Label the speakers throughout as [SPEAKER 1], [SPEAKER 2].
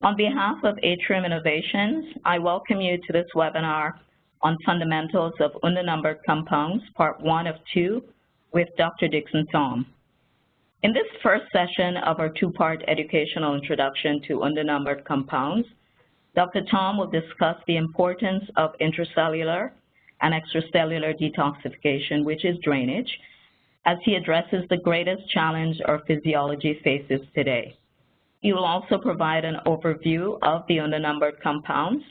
[SPEAKER 1] On behalf of Atrium Innovations, I welcome you to this webinar on fundamentals of UNDA-numbered compounds, part 1 of 2, with Dr. Dixon Tom. In this first session of our two-part educational introduction to UNDA-numbered compounds, Dr. Tom will discuss the importance of intracellular and extracellular detoxification, which is drainage, as he addresses the greatest challenge our physiology faces today. He will also provide an overview of the UNDA-numbered compounds,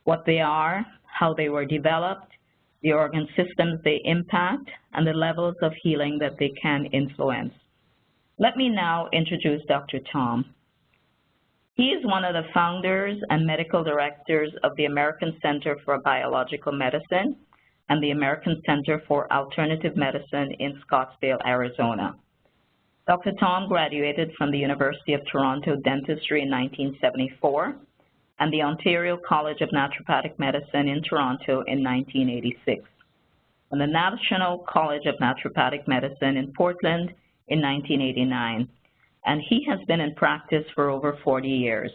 [SPEAKER 1] what they are, how they were developed, the organ systems they impact, and the levels of healing that they can influence. Let me now introduce Dr. Tom. He is one of the founders and medical directors of the American Center for Biological Medicine and the American Center for Alternative Medicine in Scottsdale, Arizona. Dr. Tom graduated from the University of Toronto Dentistry in 1974 and the Ontario College of Naturopathic Medicine in Toronto in 1986, and the National College of Naturopathic Medicine in Portland in 1989, and he has been in practice for over 40 years.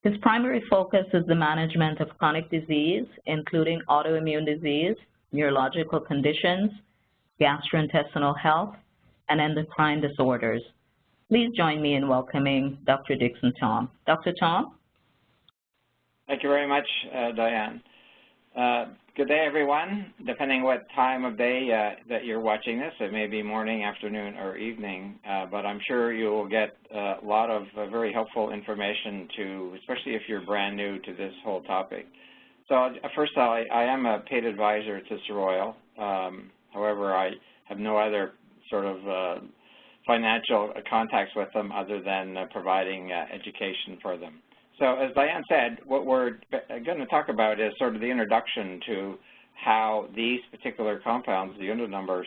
[SPEAKER 1] His primary focus is the management of chronic disease, including autoimmune disease, neurological conditions, gastrointestinal health, and endocrine disorders. Please join me in welcoming Dr. Dixon Tom. Dr. Tom?
[SPEAKER 2] Thank you very much, Diane. Good day, everyone. Depending what time of day that you're watching this, it may be morning, afternoon, or evening, but I'm sure you will get a lot of very helpful information especially if you're brand new to this whole topic. So first, I am a paid advisor to Sir Royal. However, I have no other sort of financial contacts with them other than providing education for them. So as Diane said, what we're going to talk about is sort of the introduction to how these particular compounds, the UNDA numbers,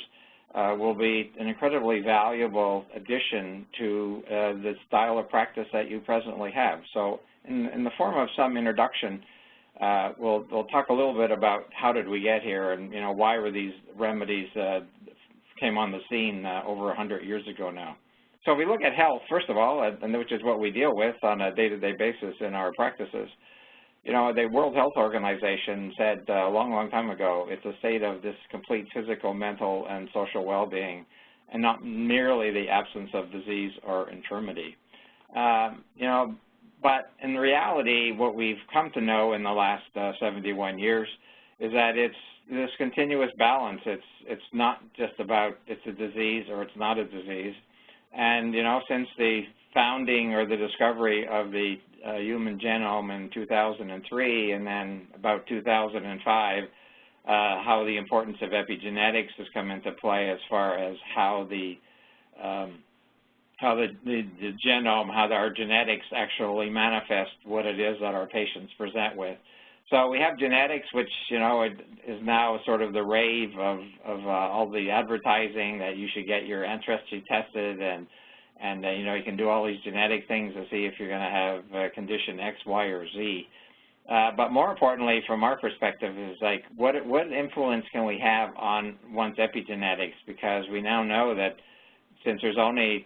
[SPEAKER 2] will be an incredibly valuable addition to the style of practice that you presently have. So in the form of some introduction, we'll talk a little bit about how did we get here and, why were these remedies came on the scene over 100 years ago now. So if we look at health, first of all, and which is what we deal with on a day-to-day basis in our practices, the World Health Organization said a long, long time ago, it's a state of this complete physical, mental, and social well-being, and not merely the absence of disease or infirmity. But in reality, what we've come to know in the last 71 years is that it's this continuous balance. It's not just about it's a disease or it's not a disease. And, since the founding or the discovery of the human genome in 2003 and then about 2005, how the importance of epigenetics has come into play as far as how the genome, how our genetics actually manifest what it is that our patients present with. So we have genetics, which, is now sort of the rave of all the advertising that you should get your ancestry tested and you can do all these genetic things to see if you're going to have condition X, Y, or Z. But more importantly, from our perspective, is like what influence can we have on one's epigenetics? Because we now know that since there's only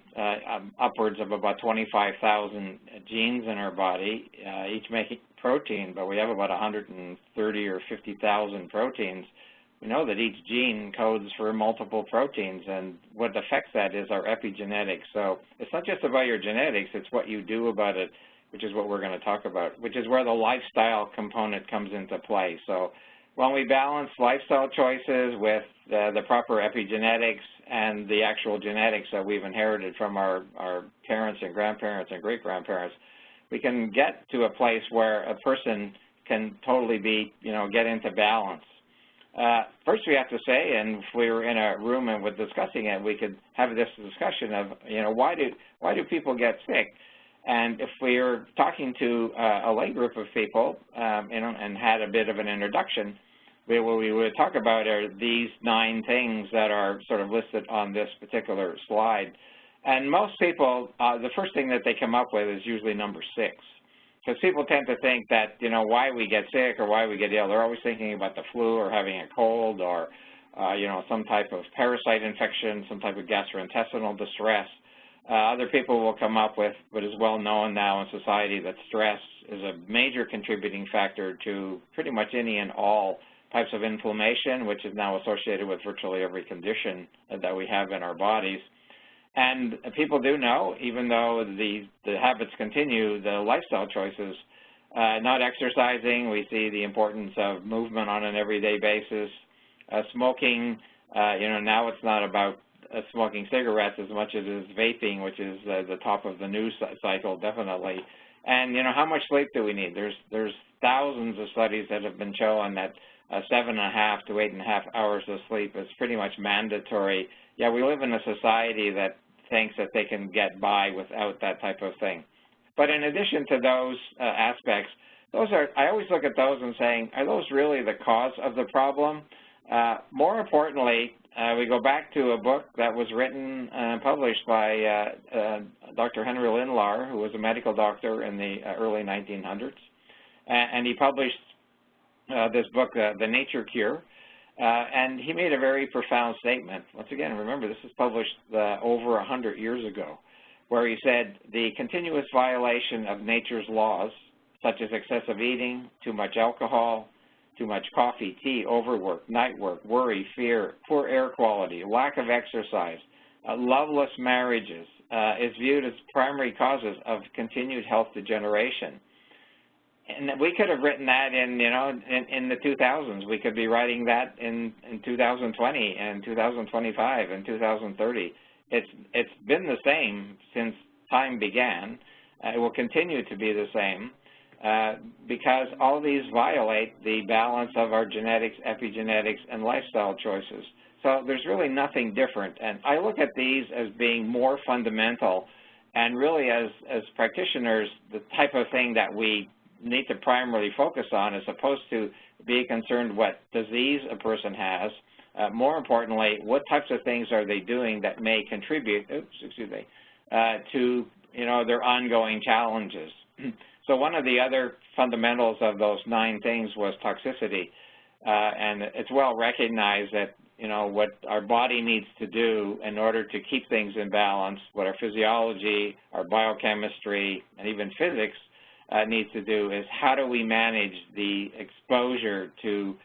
[SPEAKER 2] upwards of about 25,000 genes in our body, each making protein, but we have about 130 or 50,000 proteins. We know that each gene codes for multiple proteins, and what affects that is our epigenetics. So it's not just about your genetics, it's what you do about it, which is what we're going to talk about, which is where the lifestyle component comes into play. So when we balance lifestyle choices with the proper epigenetics and the actual genetics that we've inherited from our parents and grandparents and great-grandparents, we can get to a place where a person can totally be, get into balance. First, we have to say, and if we were in a room and we're discussing it, we could have this discussion of, why do people get sick? And if we were talking to a lay group of people, and had a bit of an introduction, what we would talk about are these 9 things that are sort of listed on this particular slide. And most people, the first thing that they come up with is usually number 6. Because people tend to think that, why we get sick or why we get ill. They're always thinking about the flu or having a cold or, some type of parasite infection, some type of gastrointestinal distress. Other people will come up with what is well known now in society, that stress is a major contributing factor to pretty much any and all types of inflammation, which is now associated with virtually every condition that we have in our bodies. And people do know, even though the habits continue, the lifestyle choices, not exercising, we see the importance of movement on an everyday basis. Smoking, now it's not about smoking cigarettes as much as it is vaping, which is the top of the news cycle, definitely. And, how much sleep do we need? There's thousands of studies that have been shown that 7.5 to 8.5 hours of sleep is pretty much mandatory. Yeah, we live in a society that thinks that they can get by without that type of thing. But in addition to those aspects, I always look at those and saying, are those really the cause of the problem? More importantly, we go back to a book that was written and published by Dr. Henry Lindlar, who was a medical doctor in the early 1900s. And he published this book, The Nature Cure, and he made a very profound statement. Once again, remember, this was published over 100 years ago, where he said, the continuous violation of nature's laws, such as excessive eating, too much alcohol, too much coffee, tea, overwork, night work, worry, fear, poor air quality, lack of exercise, loveless marriages, is viewed as primary causes of continued health degeneration. And we could have written that in the 2000s. We could be writing that in 2020 and 2025 and 2030. It's been the same since time began. It will continue to be the same because all these violate the balance of our genetics, epigenetics, and lifestyle choices. So there's really nothing different. And I look at these as being more fundamental, and really as practitioners, the type of thing that we need to primarily focus on, as opposed to be concerned what disease a person has. More importantly, what types of things are they doing that may contribute, to their ongoing challenges. So one of the other fundamentals of those 9 things was toxicity, and it's well recognized that what our body needs to do in order to keep things in balance, what our physiology, our biochemistry, and even physics needs to do is how do we manage the exposure to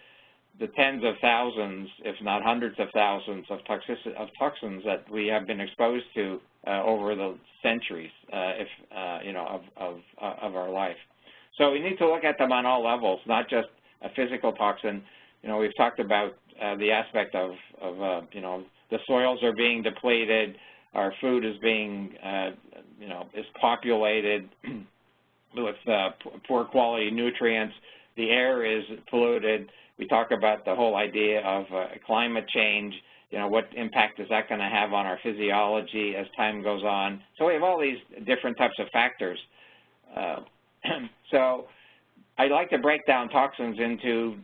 [SPEAKER 2] the tens of thousands, if not hundreds of thousands of toxins that we have been exposed to over the centuries, of our life. So we need to look at them on all levels, not just a physical toxin. We've talked about the aspect of the soils are being depleted, our food is being, is populated with poor quality nutrients, the air is polluted. We talk about the whole idea of climate change, what impact is that going to have on our physiology as time goes on. So we have all these different types of factors. So I like to break down toxins into,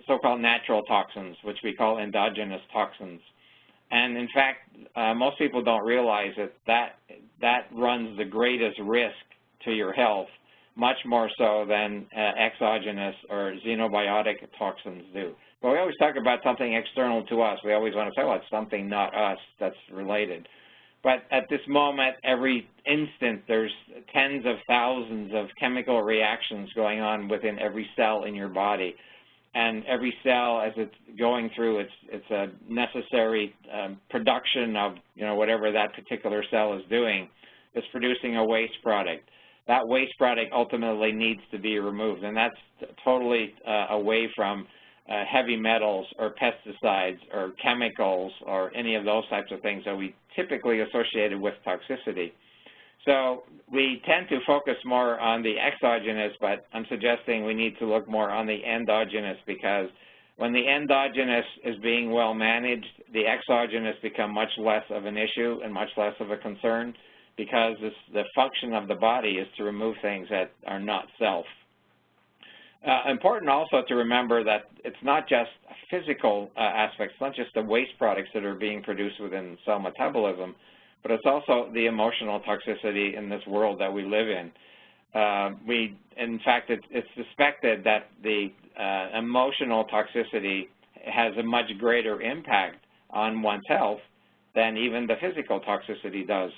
[SPEAKER 2] so-called natural toxins, which we call endogenous toxins. And in fact, most people don't realize that runs the greatest risk to your health, much more so than exogenous or xenobiotic toxins do. But we always talk about something external to us. We always want to say, well, it's something not us that's related. But at this moment, every instant, there's tens of thousands of chemical reactions going on within every cell in your body. And every cell, as it's going through it's a necessary production of, whatever that particular cell is doing, is producing a waste product. That waste product ultimately needs to be removed, and that's totally away from heavy metals or pesticides or chemicals or any of those types of things that we typically associated with toxicity. So we tend to focus more on the exogenous, but I'm suggesting we need to look more on the endogenous, because when the endogenous is being well managed, the exogenous become much less of an issue and much less of a concern, because the function of the body is to remove things that are not self. Important also to remember that it's not just physical aspects, it's not just the waste products that are being produced within cell metabolism, but it's also the emotional toxicity in this world that we live in. In fact, it's suspected that the emotional toxicity has a much greater impact on one's health than even the physical toxicity does.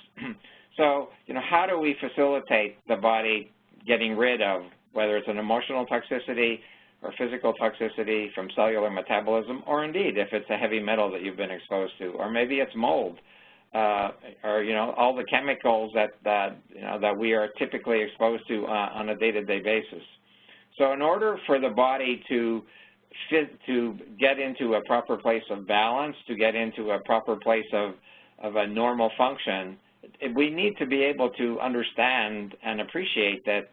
[SPEAKER 2] So, how do we facilitate the body getting rid of, whether it's an emotional toxicity or physical toxicity from cellular metabolism, or indeed if it's a heavy metal that you've been exposed to, or maybe it's mold, or all the chemicals that we are typically exposed to on a day-to-day basis. So in order for the body to get into a proper place of balance, to get into a proper place of a normal function, we need to be able to understand and appreciate that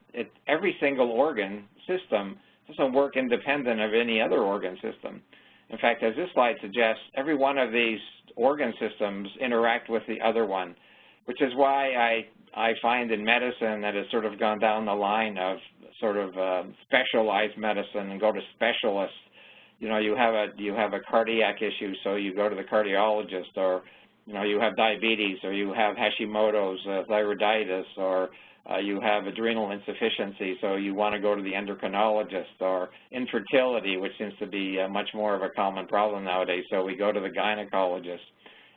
[SPEAKER 2] every single organ system doesn't work independent of any other organ system. In fact, as this slide suggests, every one of these organ systems interact with the other one, which is why I find in medicine that it's sort of gone down the line of sort of specialized medicine and go to specialists. You have a cardiac issue, so you go to the cardiologist, or you have diabetes, or you have Hashimoto's thyroiditis, or you have adrenal insufficiency, so you want to go to the endocrinologist, or infertility, which seems to be much more of a common problem nowadays, so we go to the gynecologist.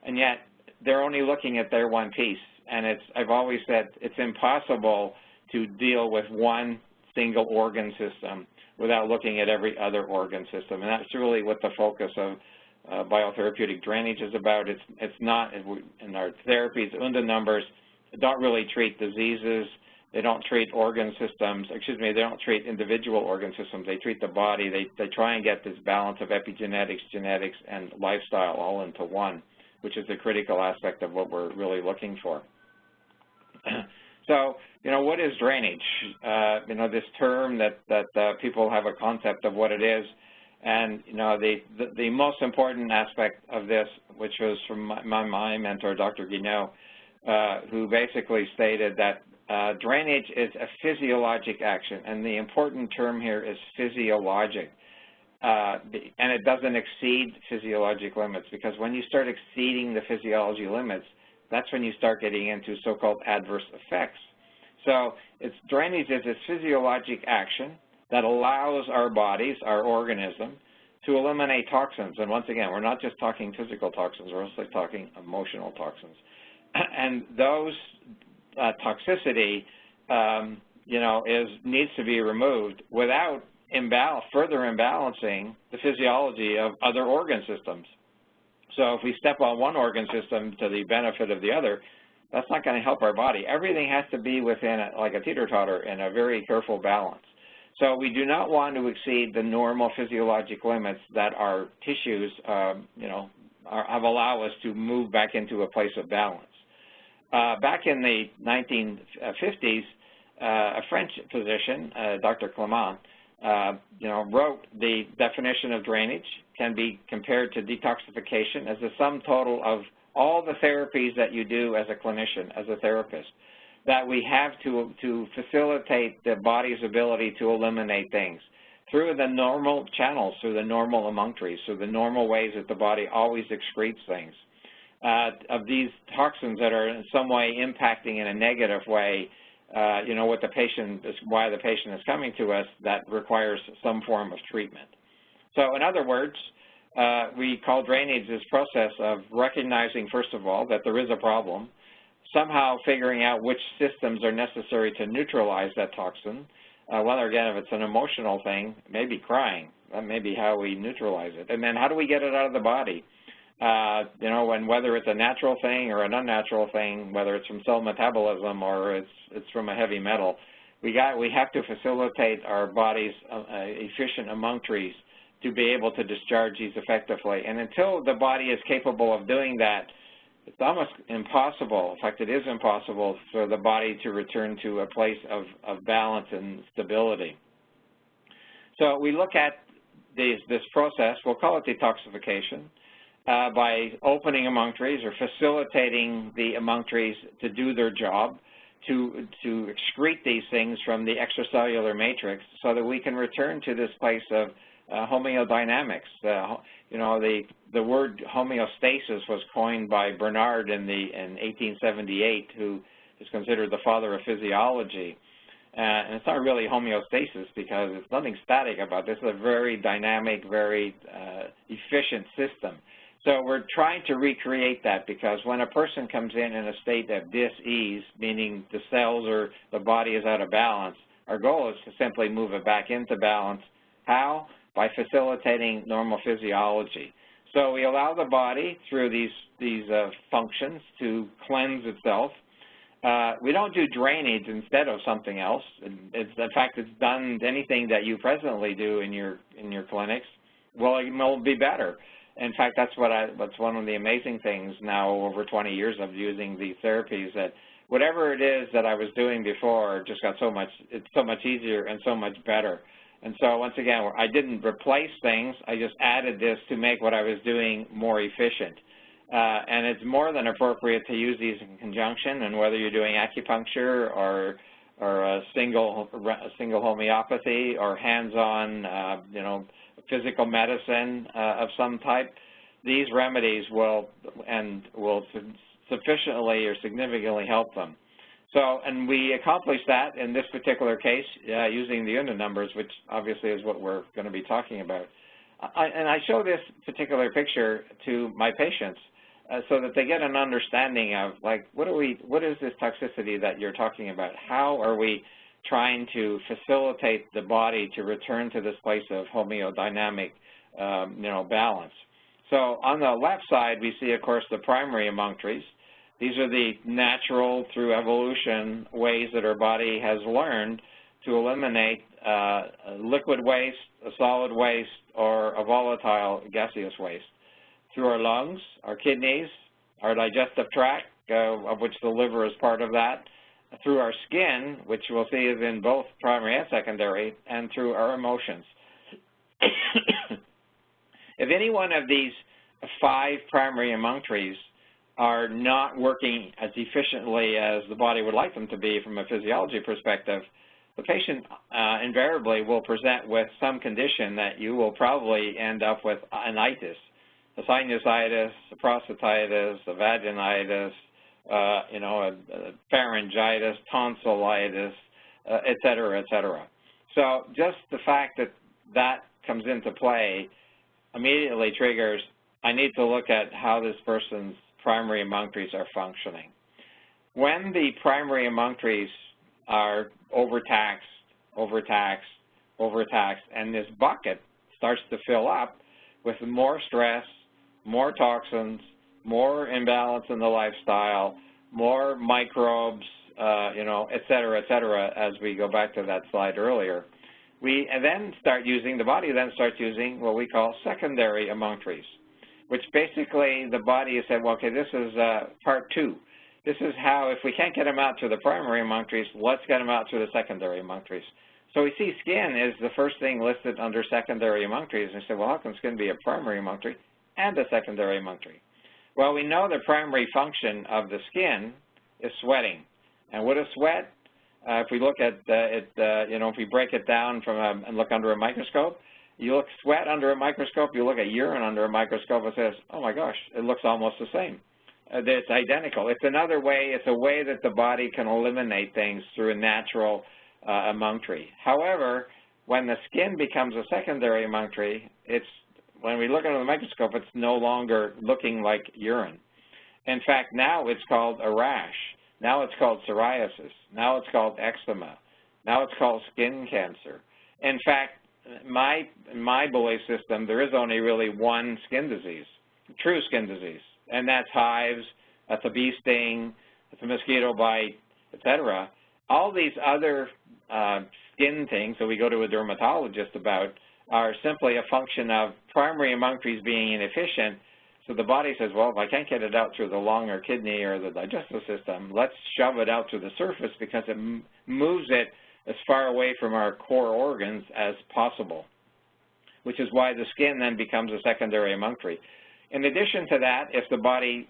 [SPEAKER 2] And yet, they're only looking at their one piece, and I've always said it's impossible to deal with one single organ system without looking at every other organ system, and that's really what the focus of biotherapeutic drainage is about. It's not, in our therapies, UNDA numbers don't really treat diseases. They don't treat organ systems, they don't treat individual organ systems. They treat the body. They try and get this balance of epigenetics, genetics, and lifestyle all into one, which is the critical aspect of what we're really looking for. So, what is drainage? This term that people have a concept of what it is. And, the most important aspect of this, which was from my mentor, Dr. Guignot, who basically stated that drainage is a physiologic action, and the important term here is physiologic. And it doesn't exceed physiologic limits, because when you start exceeding the physiology limits, that's when you start getting into so-called adverse effects. So drainage is a physiologic action that allows our bodies, our organism, to eliminate toxins. And once again, we're not just talking physical toxins, we're also talking emotional toxins. And those toxicity, needs to be removed without further imbalancing the physiology of other organ systems. So if we step on one organ system to the benefit of the other, that's not going to help our body. Everything has to be within, like a teeter-totter, in a very careful balance. So we do not want to exceed the normal physiologic limits that our tissues, have allowed us to move back into a place of balance. Back in the 1950s, a French physician, Dr. Clement, wrote the definition of drainage can be compared to detoxification as the sum total of all the therapies that you do as a clinician, as a therapist, that we have to facilitate the body's ability to eliminate things through the normal channels, through the normal emunctories, through the normal ways that the body always excretes things. Of these toxins that are in some way impacting in a negative way, what the patient is, why the patient is coming to us, that requires some form of treatment. So in other words, we call drainage this process of recognizing, first of all, that there is a problem, somehow figuring out which systems are necessary to neutralize that toxin. Whether, again, if it's an emotional thing, maybe crying, that may be how we neutralize it. And then how do we get it out of the body? And whether it's a natural thing or an unnatural thing, whether it's from cell metabolism or it's from a heavy metal, we have to facilitate our body's efficient emunctories to be able to discharge these effectively. And until the body is capable of doing that, it's almost impossible, in fact it is impossible, for the body to return to a place of balance and stability. So we look at this process, we'll call it detoxification, by opening emunctories or facilitating the emunctories to do their job, to excrete these things from the extracellular matrix so that we can return to this place of homeodynamics. The word homeostasis was coined by Bernard in 1878, who is considered the father of physiology. And it's not really homeostasis because there's nothing static about this. It's a very dynamic, very efficient system. So we're trying to recreate that, because when a person comes in a state of dis-ease, meaning the cells or the body is out of balance, our goal is to simply move it back into balance. How? By facilitating normal physiology. So we allow the body through these functions to cleanse itself. We don't do drainage instead of something else. In fact, it's done. Anything that you presently do in your clinics will be better. In fact, that's one of the amazing things now, over 20 years of using these therapies, that whatever it is that I was doing before just got it's so much easier and so much better. And so once again, I didn't replace things, I just added this to make what I was doing more efficient. And it's more than appropriate to use these in conjunction, and whether you're doing acupuncture or a single homeopathy or hands-on, physical medicine of some type, these remedies will sufficiently or significantly help them. So, and we accomplished that in this particular case using the UNDA numbers, which obviously is what we're going to be talking about. And I show this particular picture to my patients so that they get an understanding of, like, what is this toxicity that you're talking about? How are we trying to facilitate the body to return to this place of homeodynamic, balance? So on the left side, we see, of course, the primary emunctories. These are the natural, through evolution, ways that our body has learned to eliminate liquid waste, a solid waste, or a volatile gaseous waste. Through our lungs, our kidneys, our digestive tract, of which the liver is part of that, through our skin, which we'll see is in both primary and secondary, and through our emotions. If any one of these 5 primary emunctories are not working as efficiently as the body would like them to be from a physiology perspective, the patient invariably will present with some condition that you will probably end up with an itis, a sinusitis, a prostatitis, a vaginitis, a pharyngitis, tonsillitis, et cetera, et cetera. So just the fact that that comes into play immediately triggers, I need to look at how this person's primary emunctories are functioning. When the primary emunctories are overtaxed, and this bucket starts to fill up with more stress, more toxins, more imbalance in the lifestyle, more microbes, et cetera, as we go back to that slide earlier. The body then starts using what we call secondary emunctories, which basically the body has said, well, okay, this is part 2. This is how, if we can't get them out through the primary emunctories, let's get them out through the secondary emunctories. So we see skin is the first thing listed under secondary emunctories, and we say, well, how can skin be a primary emunctory and a secondary emunctory? Well, we know the primary function of the skin is sweating. And what is sweat? If we look at it, if we break it down and look under a microscope, you look sweat under a microscope, you look at urine under a microscope, it says, oh my gosh, it looks almost the same. It's identical. It's another way, it's a way that the body can eliminate things through a natural emunctory. However, when the skin becomes a secondary emunctory, when we look under the microscope, it's no longer looking like urine. In fact, now it's called a rash. Now it's called psoriasis. Now it's called eczema. Now it's called skin cancer. In fact, in my belief system, there is only really one skin disease, true skin disease, and that's hives, that's a bee sting, that's a mosquito bite, et cetera. All these other skin things that we go to a dermatologist about are simply a function of primary emunctories being inefficient. So the body says, well, if I can't get it out through the lung or kidney or the digestive system, let's shove it out to the surface because it moves it as far away from our core organs as possible, which is why the skin then becomes a secondary emunctory. In addition to that, if the body,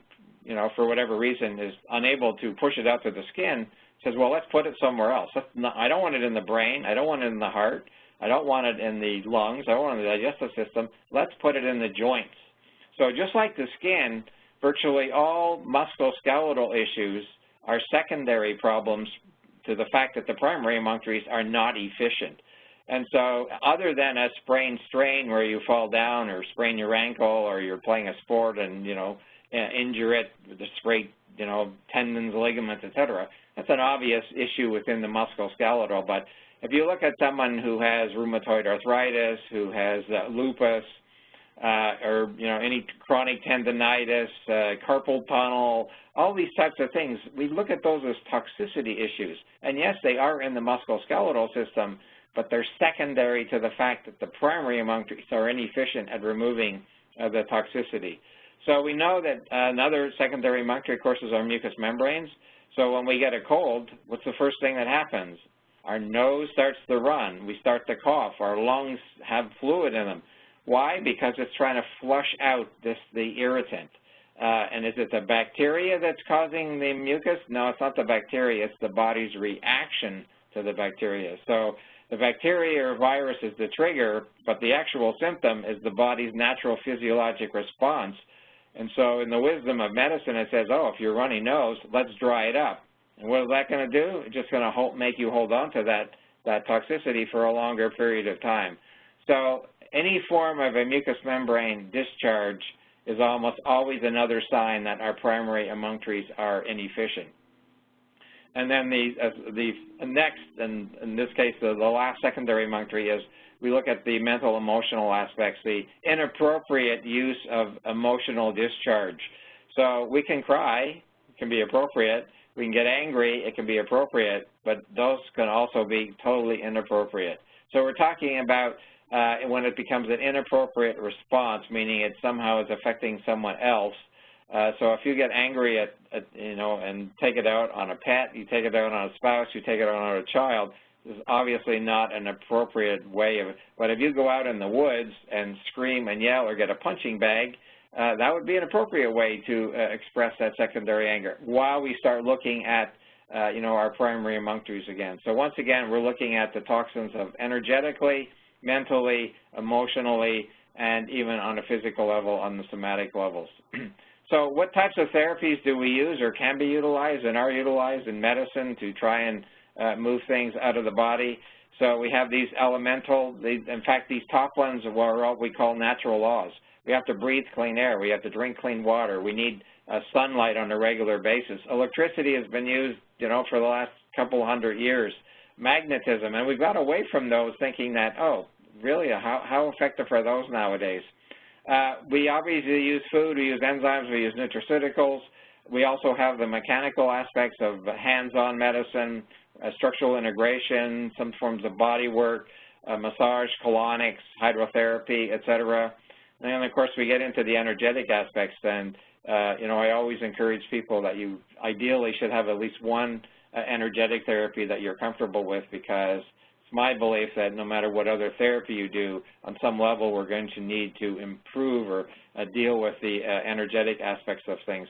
[SPEAKER 2] for whatever reason is unable to push it out to the skin, says, well, let's put it somewhere else. I don't want it in the brain. I don't want it in the heart. I don't want it in the lungs. I don't want it in the digestive system. Let's put it in the joints. So just like the skin, virtually all musculoskeletal issues are secondary problems to the fact that the primary emunctories are not efficient. And so other than a sprain strain where you fall down or sprain your ankle or you're playing a sport and, injure it with the sprayed, tendons, ligaments, et cetera, that's an obvious issue within the musculoskeletal. But if you look at someone who has rheumatoid arthritis, who has lupus, or, any chronic tendonitis, carpal tunnel, all these types of things, we look at those as toxicity issues. And yes, they are in the musculoskeletal system, but they're secondary to the fact that the primary emunctories are inefficient at removing the toxicity. So we know that another secondary emunctory, of course, is our mucous membranes. So when we get a cold, what's the first thing that happens? Our nose starts to run. We start to cough. Our lungs have fluid in them. Why? Because it's trying to flush out the irritant. And is it the bacteria that's causing the mucus? No, it's not the bacteria. It's the body's reaction to the bacteria. So the bacteria or virus is the trigger, but the actual symptom is the body's natural physiologic response. And so in the wisdom of medicine, it says, oh, if you're runny nose, let's dry it up. And what is that going to do? It's just going to make you hold on to that toxicity for a longer period of time. So any form of a mucous membrane discharge is almost always another sign that our primary emunctories are inefficient. And then the next, and in this case, the last secondary emunctory is we look at the mental emotional aspects, the inappropriate use of emotional discharge. So we can cry, it can be appropriate. We can get angry, it can be appropriate, but those can also be totally inappropriate. So we're talking about when it becomes an inappropriate response, meaning it somehow is affecting someone else. So if you get angry and take it out on a pet, you take it out on a spouse, you take it out on a child, this is obviously not an appropriate way of it. But if you go out in the woods and scream and yell or get a punching bag, that would be an appropriate way to express that secondary anger while we start looking at, our primary emunctories again. So once again, we're looking at the toxins of energetically, mentally, emotionally, and even on a physical level, on the somatic levels. So what types of therapies do we use or can be utilized and are utilized in medicine to try and move things out of the body? So we have these elemental, in fact, these top ones are what we call natural laws. We have to breathe clean air. We have to drink clean water. We need sunlight on a regular basis. Electricity has been used, for the last couple hundred years. Magnetism, and we've got away from those thinking that, oh, really, how effective are those nowadays? We obviously use food, we use enzymes, we use nutraceuticals. We also have the mechanical aspects of hands-on medicine, structural integration, some forms of body work, massage, colonics, hydrotherapy, et cetera. And then, of course, we get into the energetic aspects, and, I always encourage people that you ideally should have at least one energetic therapy that you're comfortable with, because it's my belief that no matter what other therapy you do, on some level we're going to need to improve or deal with the energetic aspects of things.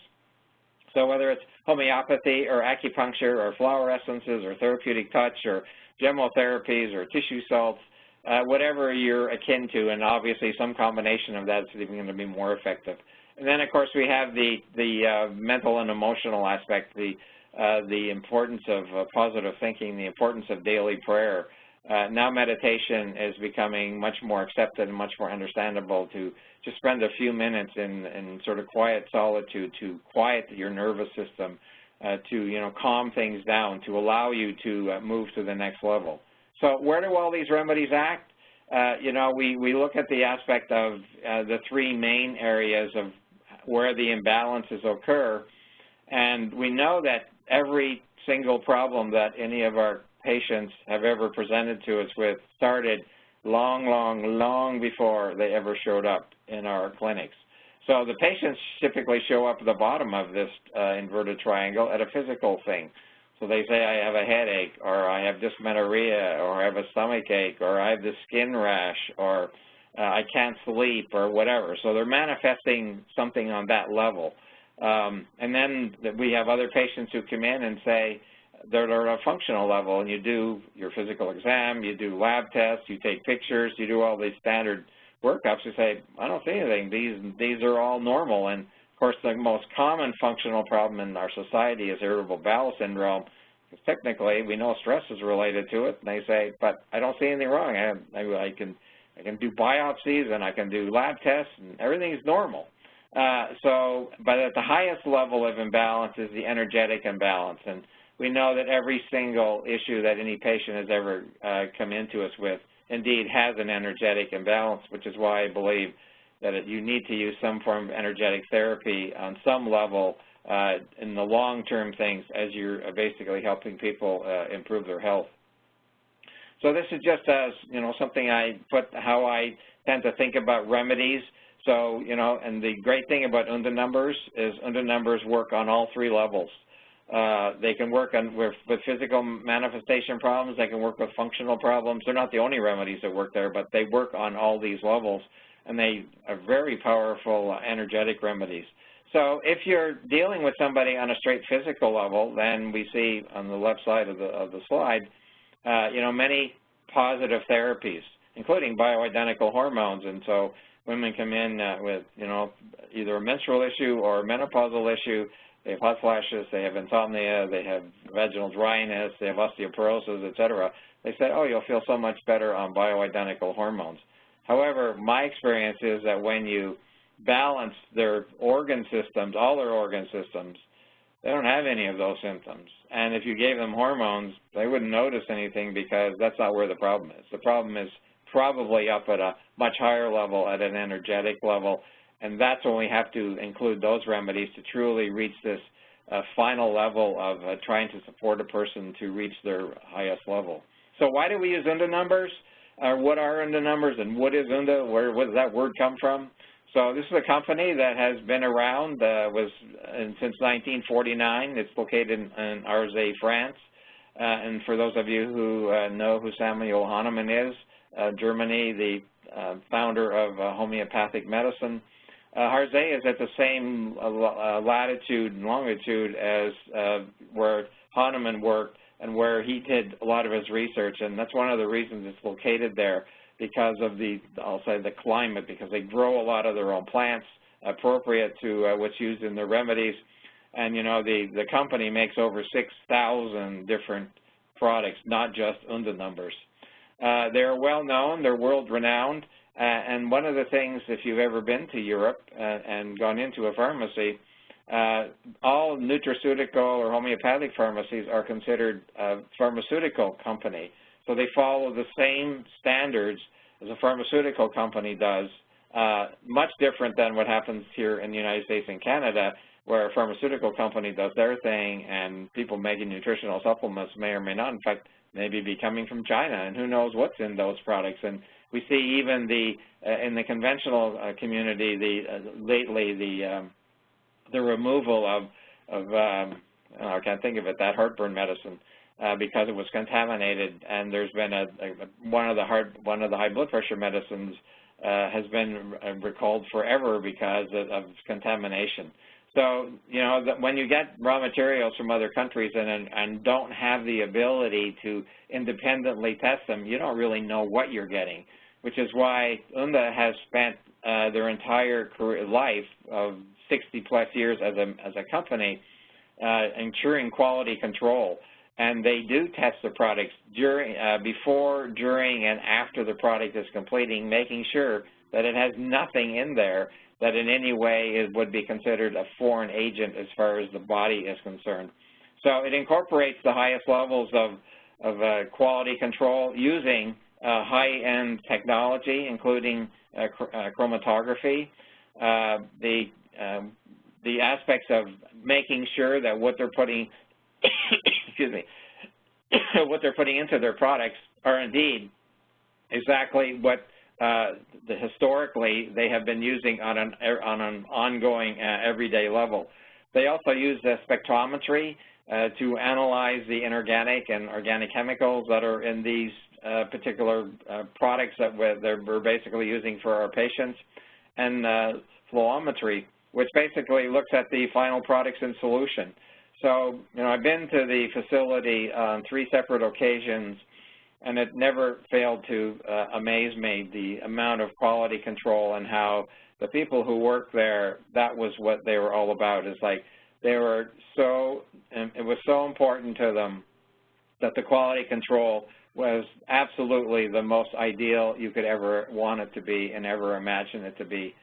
[SPEAKER 2] So whether it's homeopathy or acupuncture or flower essences or therapeutic touch or gemotherapies or tissue salts, whatever you're akin to, and obviously some combination of that is even going to be more effective. And then, of course, we have the mental and emotional aspect, the importance of positive thinking, the importance of daily prayer. Now meditation is becoming much more accepted and much more understandable to just spend a few minutes in sort of quiet solitude to quiet your nervous system, to calm things down, to allow you to move to the next level. So where do all these remedies act? We look at the aspect of the three main areas of where the imbalances occur, and we know that every single problem that any of our patients have ever presented to us with started long before they ever showed up in our clinics. So the patients typically show up at the bottom of this inverted triangle at a physical thing. So they say, I have a headache, or I have dysmenorrhea, or I have a stomach ache, or I have the skin rash, or I can't sleep, or whatever. So they're manifesting something on that level. And then we have other patients who come in and say they're at a functional level, and you do your physical exam, you do lab tests, you take pictures, you do all these standard workups. You say, I don't see anything. These are all normal. And, of course, the most common functional problem in our society is irritable bowel syndrome. Because technically, we know stress is related to it, and they say, but I don't see anything wrong. I can do biopsies, and I can do lab tests, and everything's normal. But at the highest level of imbalance is the energetic imbalance, and we know that every single issue that any patient has ever come into us with indeed has an energetic imbalance, which is why I believe that you need to use some form of energetic therapy on some level in the long-term things as you're basically helping people improve their health. So this is just as, something I put how I tend to think about remedies. So, and the great thing about UNDA numbers is UNDA numbers work on all three levels. They can work with physical manifestation problems. They can work with functional problems. They're not the only remedies that work there, but they work on all these levels, and they are very powerful energetic remedies. So if you're dealing with somebody on a straight physical level, then we see on the left side of the slide, many positive therapies, including bioidentical hormones. And so women come in with, either a menstrual issue or a menopausal issue. They have hot flashes, they have insomnia, they have vaginal dryness, they have osteoporosis, et cetera. They say, oh, you'll feel so much better on bioidentical hormones. However, my experience is that when you balance their organ systems, all their organ systems, they don't have any of those symptoms. And if you gave them hormones, they wouldn't notice anything because that's not where the problem is. The problem is probably up at a much higher level, at an energetic level, and that's when we have to include those remedies to truly reach this final level of trying to support a person to reach their highest level. So why do we use UNDA numbers? What are UNDA numbers, and what is UNDA? Where does that word come from? So this is a company that has been around since 1949. It's located in Arzay, France. And for those of you who know who Samuel Hahnemann is, Germany, the founder of homeopathic medicine. Arzay is at the same latitude and longitude as where Hahnemann worked and where he did a lot of his research, and that's one of the reasons it's located there, because of I'll say the climate, because they grow a lot of their own plants appropriate to what's used in their remedies. And, the company makes over 6,000 different products, not just UNDA numbers. They're well known, they're world renowned, and one of the things, if you've ever been to Europe and gone into a pharmacy, all nutraceutical or homeopathic pharmacies are considered a pharmaceutical company. So they follow the same standards as a pharmaceutical company does, much different than what happens here in the United States and Canada, where a pharmaceutical company does their thing and people making nutritional supplements may or may not, in fact, maybe be coming from China, and who knows what's in those products. And we see even in the conventional community, lately the removal of I can't think of it, that heartburn medicine, because it was contaminated, and there's been one of the high blood pressure medicines has been recalled forever because of contamination. So, when you get raw materials from other countries and don't have the ability to independently test them, you don't really know what you're getting, which is why UNDA has spent their entire life of 60-plus years as a company ensuring quality control. And they do test the products before, during, and after the product is completing, making sure that it has nothing in there that in any way would be considered a foreign agent as far as the body is concerned. So it incorporates the highest levels of quality control using high-end technology, including chromatography, the aspects of making sure that what they're putting excuse me, what they're putting into their products are indeed exactly what historically they have been using on an ongoing everyday level. They also use the spectrometry to analyze the inorganic and organic chemicals that are in these particular products that we're basically using for our patients, and fluorometry, which basically looks at the final products in solution. So, I've been to the facility on 3 separate occasions, and it never failed to amaze me, the amount of quality control and how the people who work there, that was what they were all about. It's like they were it was so important to them that the quality control was absolutely the most ideal you could ever want it to be and ever imagine it to be,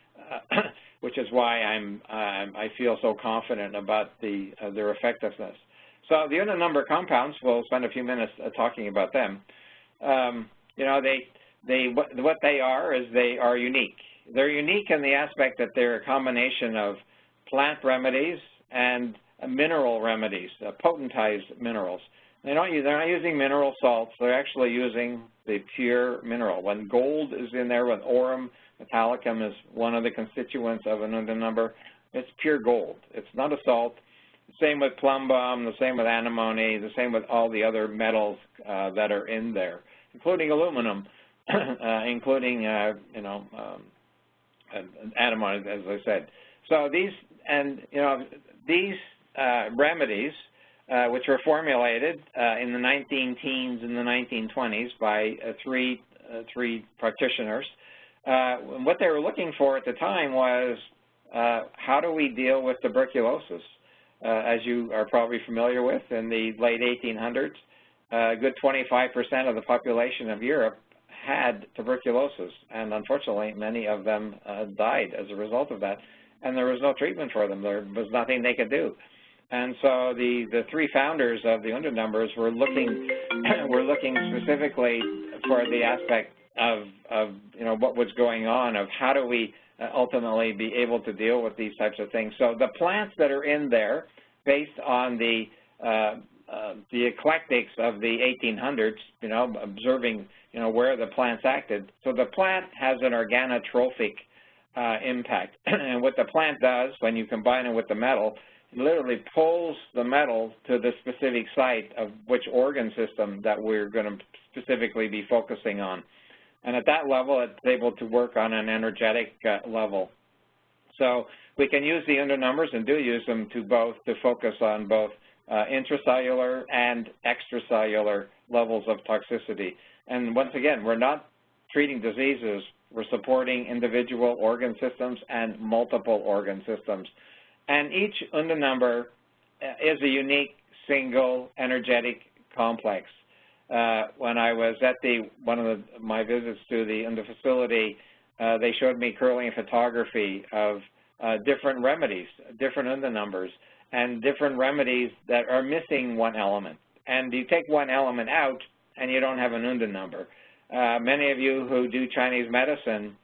[SPEAKER 2] which is why I feel so confident about their effectiveness. So the UNDA number compounds, we'll spend a few minutes talking about them. You know, what they are is they are unique. They're unique in the aspect that they're a combination of plant remedies and mineral remedies, potentized minerals. They're not using mineral salts. They're actually using the pure mineral. When gold is in there, when aurum metallicum is one of the constituents of an UNDA number, it's pure gold. It's not a salt. The same with plumbum, the same with antimony, the same with all the other metals that are in there, including aluminum, including, you know, antimony, as I said. So these, and, you know, these remedies, which were formulated in the 19-teens and the 1920s by three practitioners. What they were looking for at the time was how do we deal with tuberculosis? As you are probably familiar with, in the late 1800s, a good 25% of the population of Europe had tuberculosis, and unfortunately many of them died as a result of that, and there was no treatment for them. There was nothing they could do. And so the three founders of the UNDA numbers were looking specifically for the aspect of you know, what was going on, of how do we ultimately be able to deal with these types of things. So the plants that are in there, based on the eclectics of the 1800s, you know, observing, you know, where the plants acted. So the plant has an organotrophic impact, and what the plant does when you combine it with the metal, it literally pulls the metal to the specific site of which organ system that we're going to specifically be focusing on. And at that level, it's able to work on an energetic level. So we can use the UNDA numbers, and do use them, to focus on both intracellular and extracellular levels of toxicity. And once again, we're not treating diseases. We're supporting individual organ systems and multiple organ systems. And each UNDA number is a unique single energetic complex. When I was at one of my visits to the UNDA facility, they showed me curling photography of different remedies, different UNDA numbers, and different remedies that are missing one element. And you take one element out, and you don't have an UNDA number. Many of you who do Chinese medicine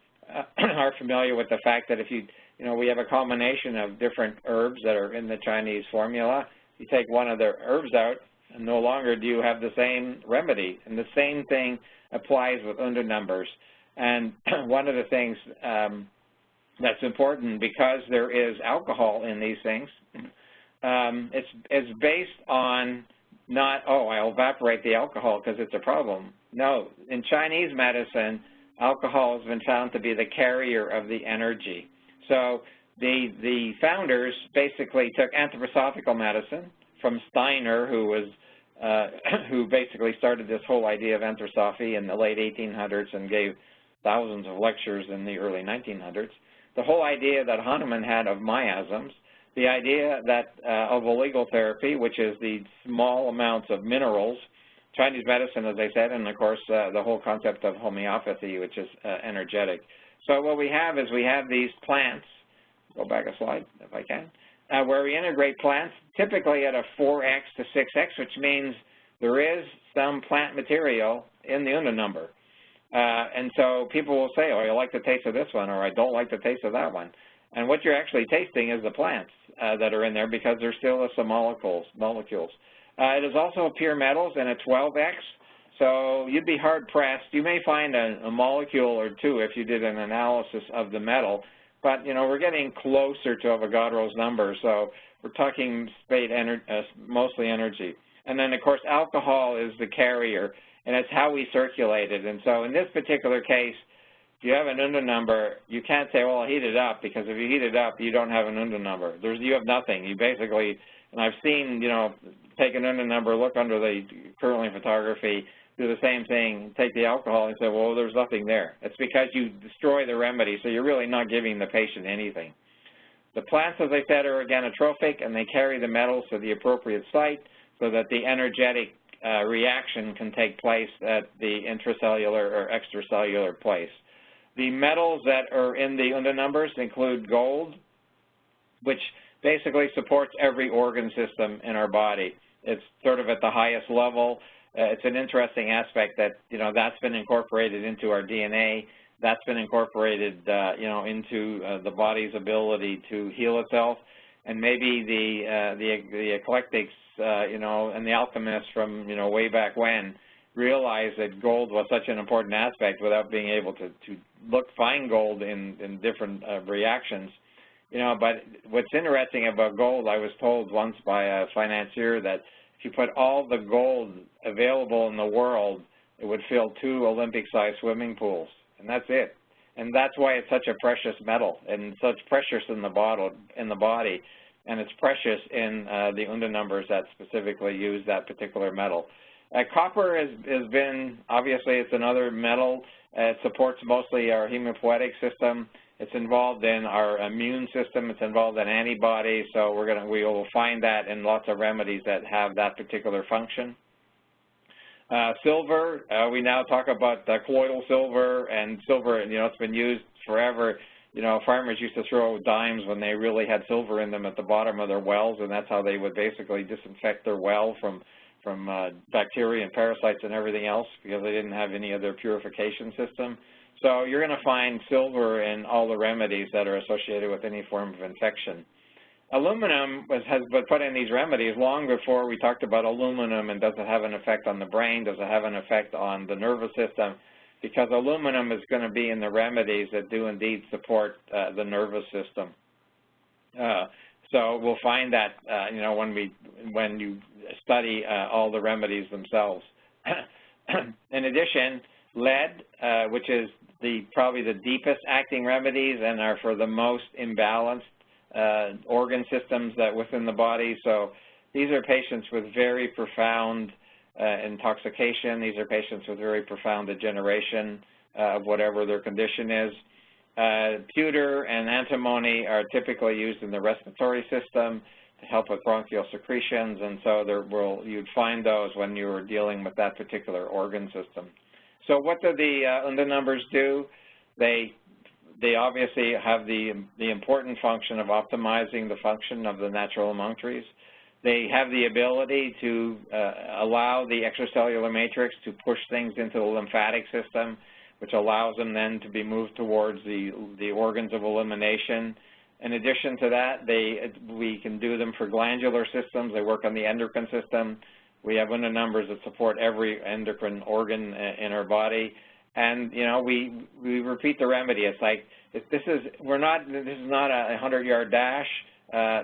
[SPEAKER 2] are familiar with the fact that if you know, we have a combination of different herbs that are in the Chinese formula. You take one of the herbs out, and no longer do you have the same remedy. And the same thing applies with UNDA numbers. And one of the things that's important, because there is alcohol in these things, it's based on not, oh, I'll evaporate the alcohol because it's a problem. No, in Chinese medicine, alcohol has been found to be the carrier of the energy. So the founders basically took anthroposophical medicine from Steiner, who basically started this whole idea of anthroposophy in the late 1800s and gave thousands of lectures in the early 1900s. The whole idea that Hahnemann had of miasms, the idea that of oligotherapy, which is the small amounts of minerals, Chinese medicine, as I said, and of course the whole concept of homeopathy, which is energetic. So what we have is we have these plants, go back a slide if I can, where we integrate plants typically at a 4x to 6x, which means there is some plant material in the UNDA number. And so people will say, oh, I like the taste of this one, or I don't like the taste of that one. And what you're actually tasting is the plants that are in there, because they're still some molecules. It is also pure metals in a 12x, so you'd be hard-pressed. You may find a molecule or two if you did an analysis of the metal, but, you know, we're getting closer to Avogadro's number, so we're talking mostly energy. And then, of course, alcohol is the carrier, and it's how we circulate it. And so in this particular case, if you have an UNDA number, you can't say, well, I'll heat it up, because if you heat it up, you don't have an UNDA number. You have nothing. You basically, and I've seen, you know, take an UNDA number, look under the curling photography, do the same thing, take the alcohol and say, well, there's nothing there. It's because you destroy the remedy, so you're really not giving the patient anything. The plants, as I said, are organotrophic, and they carry the metals to the appropriate site so that the energetic reaction can take place at the intracellular or extracellular place. The metals that are in the UNDA numbers include gold, which basically supports every organ system in our body. It's sort of at the highest level. It's an interesting aspect that, that's been incorporated into our DNA. That's been incorporated, into the body's ability to heal itself. And maybe the eclectics, and the alchemists from, way back when realized that gold was such an important aspect without being able to find gold in different reactions. But what's interesting about gold, I was told once by a financier that if you put all the gold available in the world, it would fill 2 Olympic-sized swimming pools, and that's it. And that's why it's such a precious metal and such precious in the body, and it's precious in the UNDA numbers that specifically use that particular metal. Copper has been, obviously, it's another metal. It supports mostly our hemopoietic system. It's involved in our immune system. It's involved in antibodies. So we will find that in lots of remedies that have that particular function. Silver, we now talk about colloidal silver, and silver, it's been used forever. Farmers used to throw dimes when they really had silver in them at the bottom of their wells, and that's how they would basically disinfect their well from bacteria and parasites and everything else, because they didn't have any other purification system. So you're going to find silver in all the remedies that are associated with any form of infection. Aluminum has been put in these remedies long before we talked about aluminum and does it have an effect on the brain, does it have an effect on the nervous system, because aluminum is going to be in the remedies that do indeed support the nervous system. So we'll find that, when you study all the remedies themselves. In addition, lead, which is probably the deepest acting remedies and are for the most imbalanced organ systems that within the body. So these are patients with very profound intoxication. These are patients with very profound degeneration of whatever their condition is. Pewter and antimony are typically used in the respiratory system to help with bronchial secretions, and so you'd find those when you're dealing with that particular organ system. So what do the UNDA numbers do? They obviously have the important function of optimizing the function of the natural lung trees. They have the ability to allow the extracellular matrix to push things into the lymphatic system, which allows them then to be moved towards the organs of elimination. In addition to that, we can do them for glandular systems. They work on the endocrine system. We have UNDA numbers that support every endocrine organ in our body. And, we repeat the remedy. It's like, this is not a 100-yard dash.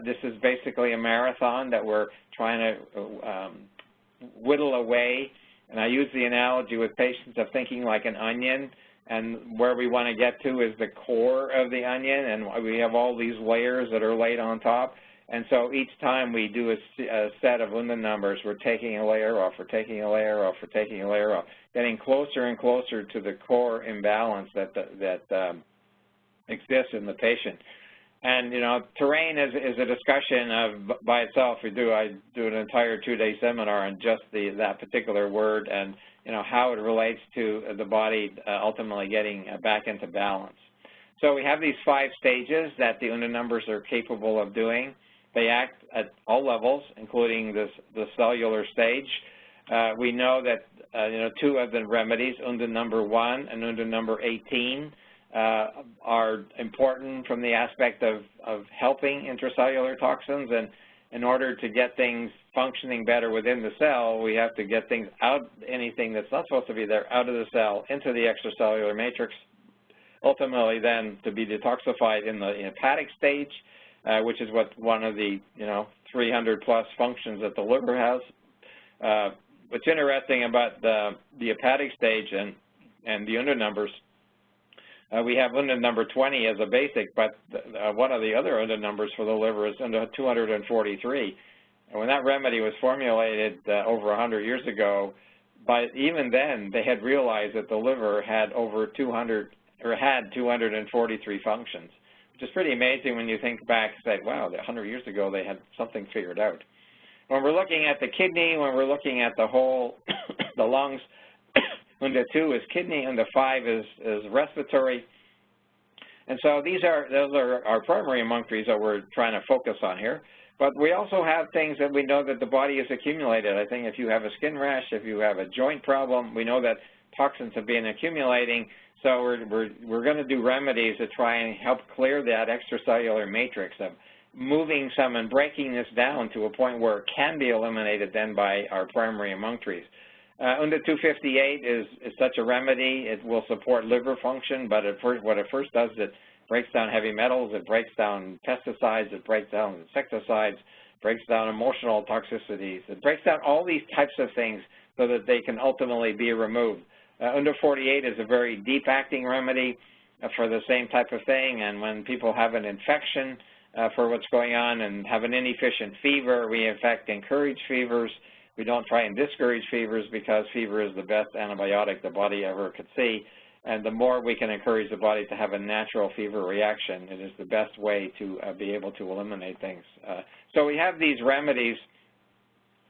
[SPEAKER 2] This is basically a marathon that we're trying to whittle away. And I use the analogy with patients of thinking like an onion, and where we want to get to is the core of the onion, and we have all these layers that are laid on top. And so each time we do a set of UNDA numbers, we're taking a layer off, we're taking a layer off, we're taking a layer off, getting closer and closer to the core imbalance that exists in the patient. And, terrain is a discussion by itself. I do an entire 2-day seminar on just that particular word and, how it relates to the body ultimately getting back into balance. So we have these 5 stages that the UNDA numbers are capable of doing. They act at all levels, including the cellular stage. We know that, 2 of the remedies, UNDA number 1 and UNDA number 18, are important from the aspect of helping intracellular toxins, and in order to get things functioning better within the cell, we have to get things out, anything that's not supposed to be there, out of the cell into the extracellular matrix, ultimately then to be detoxified in the hepatic stage, which is what one of the 300+ functions that the liver has. What's interesting about the hepatic stage and the UNDA numbers, we have UNDA number 20 as a basic, but one of the other UNDA numbers for the liver is UNDA 243. And when that remedy was formulated over 100 years ago, even then they had realized that the liver had over 243 functions, which is pretty amazing when you think back and say, wow, 100 years ago they had something figured out. when we're looking at the kidney, when we're looking at the whole, the lungs, UNDA 2 is kidney, UNDA 5 is respiratory. And so those are our primary emunctories that we're trying to focus on here. But we also have things that we know that the body has accumulated. I think if you have a skin rash, if you have a joint problem, we know that toxins have been accumulating. So we're going to do remedies to try and help clear that extracellular matrix of moving some and breaking this down to a point where it can be eliminated then by our primary emunctories. UNDA 258 is such a remedy. It will support liver function, but what it first does is it breaks down heavy metals, it breaks down pesticides, it breaks down insecticides, breaks down emotional toxicities. It breaks down all these types of things so that they can ultimately be removed. UNDA 48 is a very deep-acting remedy for the same type of thing, and when people have an infection for what's going on and have an inefficient fever, we in fact encourage fevers. We don't try and discourage fevers because fever is the best antibiotic the body ever could see. And the more we can encourage the body to have a natural fever reaction, it is the best way to be able to eliminate things. So we have these remedies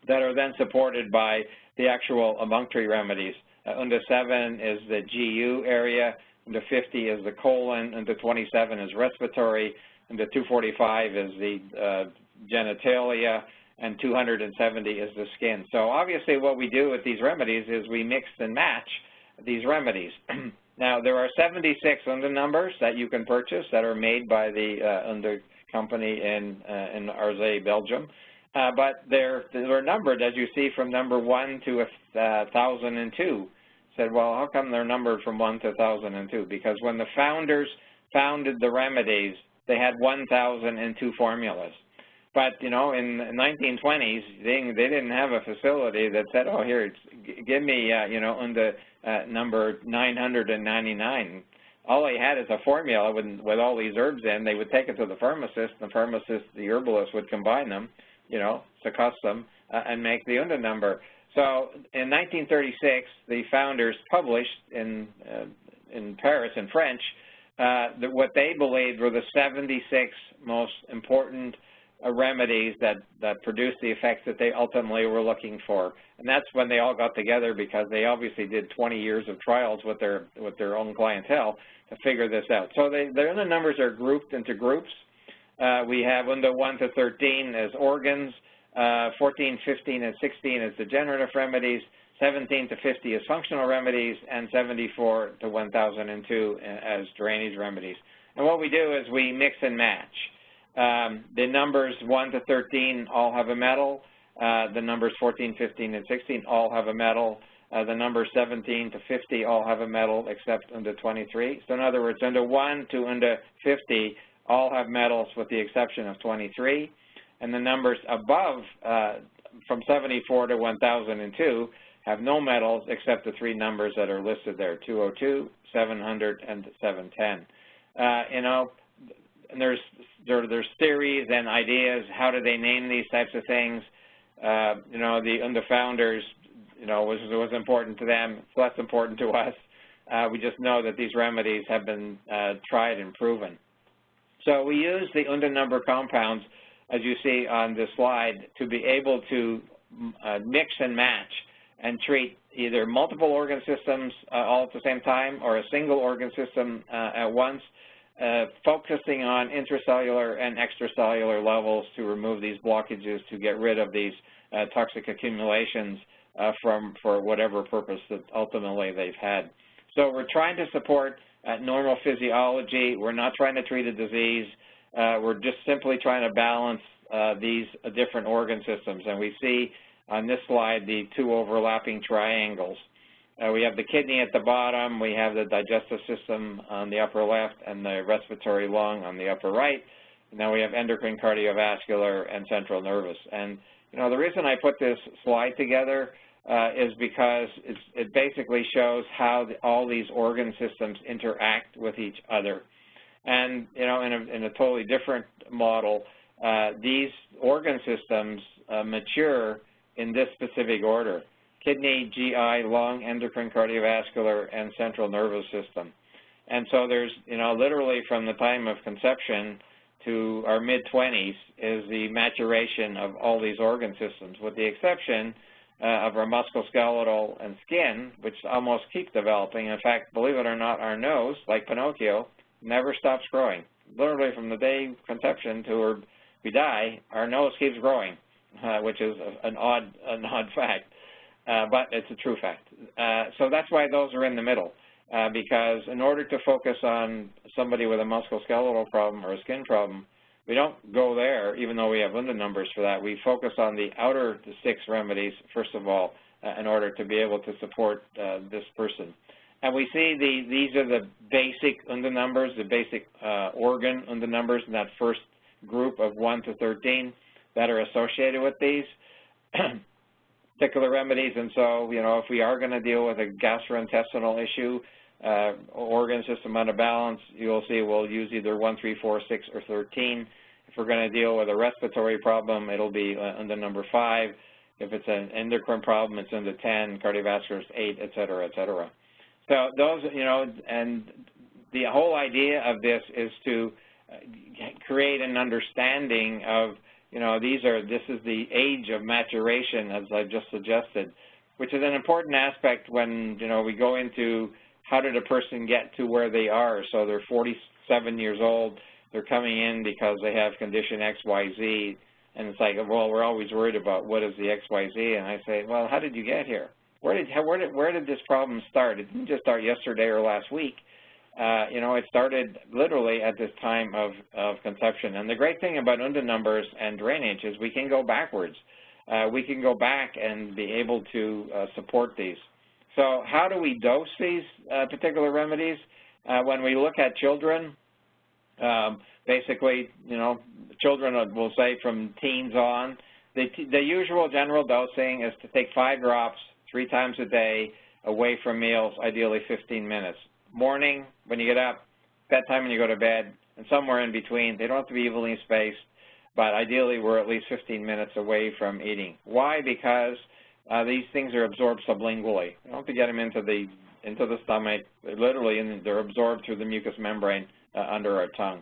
[SPEAKER 2] that are then supported by the actual emunctory remedies. UNDA 7 is the GU area, UNDA 50 is the colon, UNDA 27 is respiratory, UNDA 245 is the genitalia, and 270 is the skin. So obviously what we do with these remedies is we mix and match these remedies. Now, there are 76 UNDA numbers that you can purchase that are made by the UNDA company in Arzay, Belgium. But they're numbered, as you see, from number 1 to 1,002. Said, well, how come they're numbered from 1 to 1,002? Because when the founders founded the remedies, they had 1,002 formulas. But, you know, in the 1920s, they didn't have a facility that said, oh, here, give me, you know, UNDA number 999. All they had is a formula with all these herbs in. They would take it to the pharmacist. The pharmacist, the herbalist, would combine them, you know, succuss them, and make the UNDA number. So in 1936, the founders published in Paris, in French, what they believed were the 76 most important remedies that produced the effects that they ultimately were looking for. And that's when they all got together, because they obviously did 20 years of trials with their own clientele to figure this out. So their UNDA numbers are grouped into groups. We have UNDA 1 to 13 as organs, 14, 15, and 16 as degenerative remedies, 17 to 50 as functional remedies, and 74 to 1,002 as drainage remedies. And what we do is we mix and match. The numbers 1 to 13 all have a metal. The numbers 14, 15, and 16 all have a metal. The numbers 17 to 50 all have a metal except UNDA 23. So in other words, UNDA 1 to UNDA 50 all have metals with the exception of 23. And the numbers above, from 74 to 1,002, have no metals except the three numbers that are listed there, 202, 700, and 710. You know, and there's theories and ideas. How do they name these types of things? You know, the UNDA founders, you know, was important to them. It's less important to us. We just know that these remedies have been tried and proven. So we use the UNDA number compounds, as you see on this slide, to be able to mix and match and treat either multiple organ systems all at the same time or a single organ system at once, focusing on intracellular and extracellular levels to remove these blockages, to get rid of these toxic accumulations for whatever purpose that ultimately they've had. So we're trying to support normal physiology. We're not trying to treat a disease. We're just simply trying to balance these different organ systems. And we see on this slide the two overlapping triangles. We have the kidney at the bottom, we have the digestive system on the upper left, and the respiratory lung on the upper right. Now we have endocrine, cardiovascular, and central nervous. And you know, the reason I put this slide together is because it basically shows how all these organ systems interact with each other. And you know, in a totally different model, these organ systems mature in this specific order: kidney, GI, lung, endocrine, cardiovascular, and central nervous system. And so there's, you know, literally from the time of conception to our mid-20s is the maturation of all these organ systems, with the exception of our musculoskeletal and skin, which almost keep developing. In fact, believe it or not, our nose, like Pinocchio, never stops growing. Literally from the day of conception to we die, our nose keeps growing, which is an odd fact, but it's a true fact. So that's why those are in the middle, because in order to focus on somebody with a musculoskeletal problem or a skin problem, we don't go there, even though we have UNDA numbers for that. We focus on the outer 6 remedies, first of all, in order to be able to support this person. And we see these are the basic UNDA numbers, the basic organ UNDA numbers in that first group of 1 to 13 that are associated with these particular remedies. And so, you know, if we are going to deal with a gastrointestinal issue, organ system out of balance, you'll see we'll use either 1, 3, 4, 6, or 13. If we're going to deal with a respiratory problem, it'll be UNDA number 5. If it's an endocrine problem, it's UNDA 10, cardiovascular is 8, et cetera, et cetera. So those, you know, and the whole idea of this is to create an understanding of, you know, this is the age of maturation, as I just suggested, which is an important aspect when, you know, we go into how did a person get to where they are. So they're 47 years old, they're coming in because they have condition X, Y, Z, and it's like, well, we're always worried about what is the X, Y, Z, and I say, well, how did you get here? Where did this problem start? It didn't just start yesterday or last week. You know, it started literally at this time of conception. And the great thing about UNDA numbers and drainage is we can go backwards. We can go back and be able to support these. So how do we dose these particular remedies? When we look at children, basically, you know, children will say from teens on, the usual general dosing is to take 5 drops 3 times a day away from meals, ideally 15 minutes. Morning, when you get up, bedtime when you go to bed, and somewhere in between. They don't have to be evenly spaced, but ideally we're at least 15 minutes away from eating. Why? Because these things are absorbed sublingually. You don't have to get them into the stomach. Literally, they're absorbed through the mucous membrane under our tongue.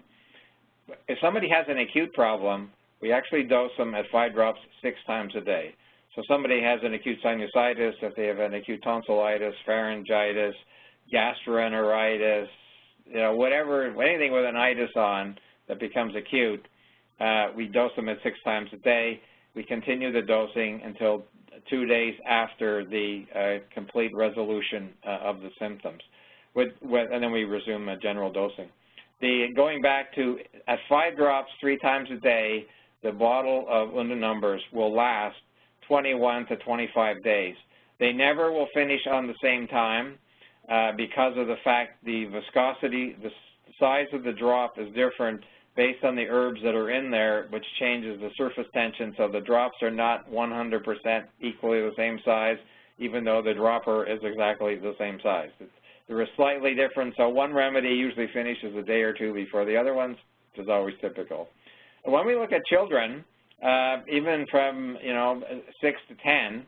[SPEAKER 2] If somebody has an acute problem, we actually dose them at 5 drops 6 times a day. So somebody has an acute sinusitis, if they have an acute tonsillitis, pharyngitis, gastroenteritis, you know, whatever, anything with an itis on that becomes acute, we dose them at 6 times a day. We continue the dosing until 2 days after the complete resolution of the symptoms, and then we resume general dosing. Going back to at 5 drops 3 times a day, the bottle of UNDA numbers will last 21 to 25 days. They never will finish on the same time because of the fact the viscosity, the size of the drop is different based on the herbs that are in there, which changes the surface tension, so the drops are not 100% equally the same size, even though the dropper is exactly the same size. They're slightly different, so one remedy usually finishes a day or 2 before the other ones, which is always typical. When we look at children, even from, you know, 6 to 10,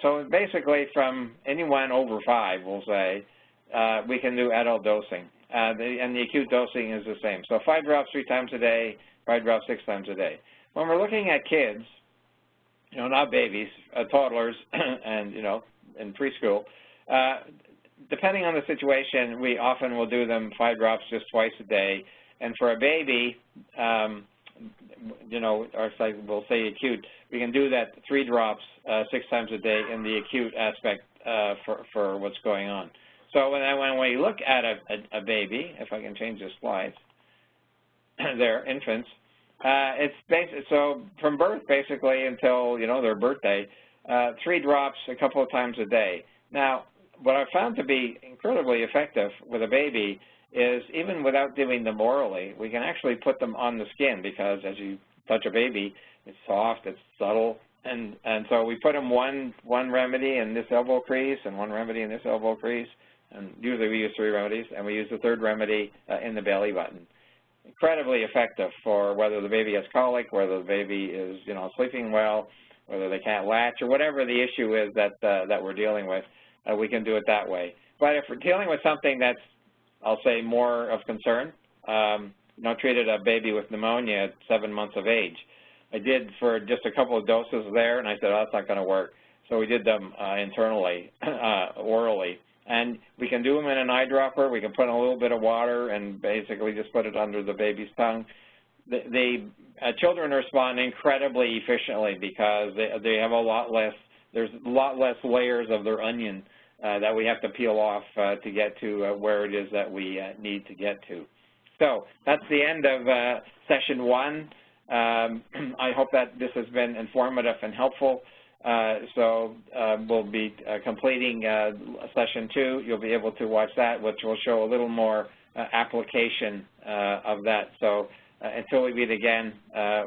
[SPEAKER 2] so basically from anyone over 5, we'll say, we can do adult dosing. And the acute dosing is the same. So 5 drops 3 times a day, 5 drops 6 times a day. When we're looking at kids, you know, not babies, toddlers, and, you know, in preschool, depending on the situation, we often will do them 5 drops just twice a day. And for a baby, you know, or we'll say acute, we can do that 3 drops 6 times a day in the acute aspect for what's going on. So when we look at a baby, if I can change the slides, they're infants, it's so from birth basically until, you know, their birthday, 3 drops a couple of times a day. Now, what I've found to be incredibly effective with a baby is even without doing them orally, we can actually put them on the skin, because as you touch a baby, it's soft, it's subtle, and so we put them one remedy in this elbow crease and 1 remedy in this elbow crease, and usually we use 3 remedies, and we use the 3rd remedy in the belly button. Incredibly effective for whether the baby has colic, whether the baby is, you know, sleeping well, whether they can't latch, or whatever the issue is that we're dealing with, we can do it that way. But if we're dealing with something that's, I'll say, more of concern, treated a baby with pneumonia at 7 months of age. I did for just a couple of doses there, and I said, oh, that's not going to work. So we did them internally, orally. And we can do them in an eyedropper. We can put in a little bit of water and basically just put it under the baby's tongue. The children respond incredibly efficiently because they have a lot less, there's a lot less layers of their onion that we have to peel off to get to where it is that we need to get to. So that's the end of session 1. I hope that this has been informative and helpful. We'll be completing session 2. You'll be able to watch that, which will show a little more application of that. So until we meet again,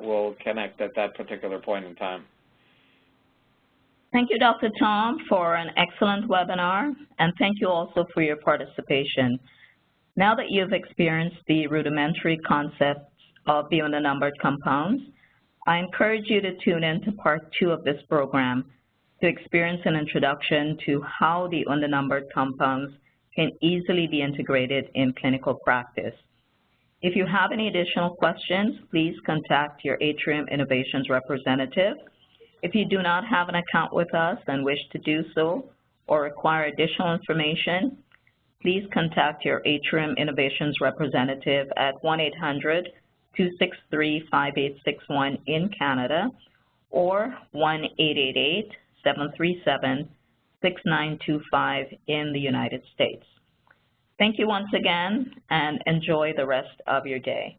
[SPEAKER 2] we'll connect at that particular point in time.
[SPEAKER 1] Thank you, Dr. Tom, for an excellent webinar, and thank you also for your participation. Now that you've experienced the rudimentary concepts of the UNDA-numbered compounds, I encourage you to tune in to part 2 of this program to experience an introduction to how the UNDA-numbered compounds can easily be integrated in clinical practice. If you have any additional questions, please contact your Atrium Innovations representative. If you do not have an account with us and wish to do so or require additional information, please contact your Atrium Innovations representative at 1-800-263-5861 in Canada or 1-888-737-6925 in the United States. Thank you once again, and enjoy the rest of your day.